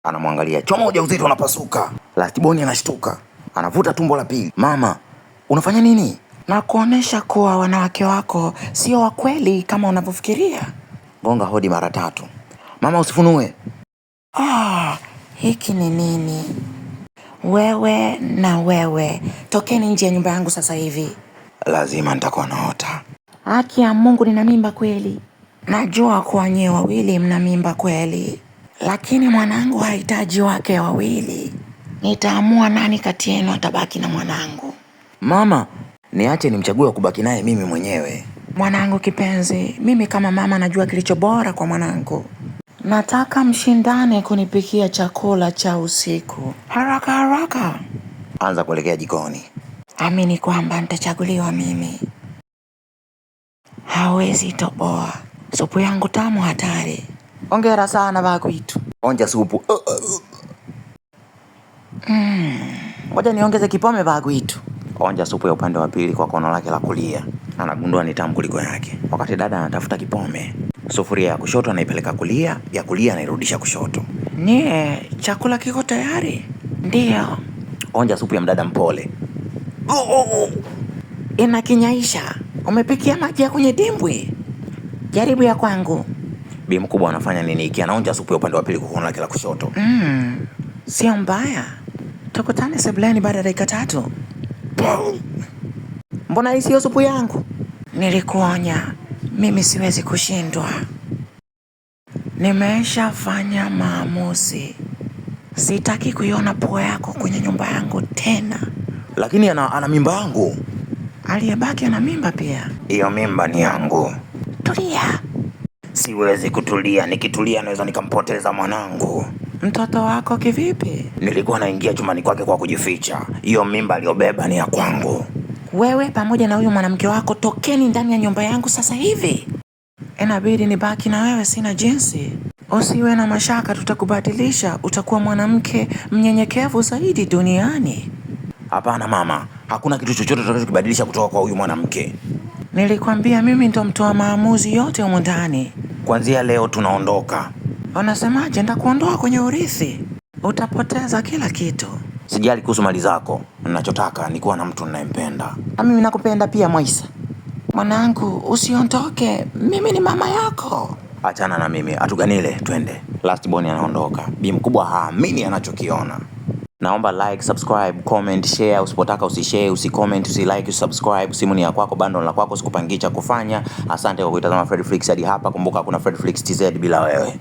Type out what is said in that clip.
Anamwangalia, choma ujauzito unapasuka. Lastborn anashtuka, anavuta tumbo la pili. Mama, unafanya nini? Na kuonesha kuwa wanawake wako sio wa kweli kama unavyofikiria. Gonga hodi mara 3. Mama, usifunue. Hiki ni nini? Wewe na wewe, tokeni nje ya nyumba yangu sasa hivi. Lazima nitakuwa naota. Haki ya Mungu, nina mimba kweli. Najua kuwa nyewe wawili mna mimba kweli, lakini mwanangu hahitaji wake wawili. Nitaamua nani kati yenu atabaki na mwanangu. Mama, niache nimchague wa kubaki naye mimi mwenyewe. Mwanangu kipenzi, mimi kama mama najua kilicho bora kwa mwanangu. Nataka mshindane kunipikia chakula cha usiku. Haraka haraka. Anza kuelekea jikoni. Amini kwamba nitachaguliwa mimi. Hawezi toboa. Supu yangu tamu hatari. Hongera sana Bagwitu. Onja supu. Ngoja niongeze kipome Bagwitu. Onja supu ya upande wa pili kwa kono lake la kulia. Anagundua ni tamu kuliko yake. Wakati dada anatafuta kipome, sufuria ya kushoto anaipeleka kulia, ya kulia anairudisha kushoto. Chakula kiko tayari? Ndio. Onja supu ya mdada mpole. Inakinyaisha. Umepikia maji ya kwenye dimbwi? Jaribu ya kwangu. Bi mkubwa anafanya nini iki? Anaonja supu ya upande wa pili kwa kono lake la kushoto. Sio mbaya. Tukutane sebuleni baada ya dakika 3. Mbona hii sio supu yangu? Nilikuonya, mimi siwezi kushindwa. Nimeshafanya maamuzi. Sitaki kuiona pua yako kwenye nyumba yangu tena. Lakini ana mimba yangu. Aliyebaki ana mimba pia. Hiyo mimba ni yangu. Tulia. Siwezi kutulia, nikitulia naweza nikampoteza mwanangu. Mtoto wako kivipi? Nilikuwa naingia chumbani kwake kwa kujificha. Hiyo mimba aliyobeba ni ya kwangu. Wewe pamoja na huyo mwanamke wako tokeni ndani ya nyumba yangu sasa hivi. Inabidi nibaki na wewe, sina jinsi. Usiwe na mashaka, tutakubadilisha. Utakuwa mwanamke mnyenyekevu zaidi duniani. Hapana mama, hakuna kitu chochote tutakachokibadilisha kutoka kwa huyu mwanamke. Nilikwambia mimi ndo mtoa maamuzi yote humu ndani. Kuanzia leo tunaondoka. Unasemaje? Ndakuondoa kwenye urithi? Utapoteza kila kitu. Sijali kuhusu mali zako. Ninachotaka ni kuwa na mtu ninayempenda. Na mimi nakupenda pia Moisa. Mwanangu, usiondoke. Mimi ni mama yako. Achana na mimi, atuganile, twende. Lastborn anaondoka. Bi mkubwa haamini anachokiona. Naomba like, subscribe, comment, share. Usipotaka usishare, usicomment, usilike, usubscribe. Simu ni ya kwako, bando la kwako, sikupangicha kufanya. Asante kwa kuitazama Fredflix hadi hapa. Kumbuka kuna Fredflix TZ bila wewe.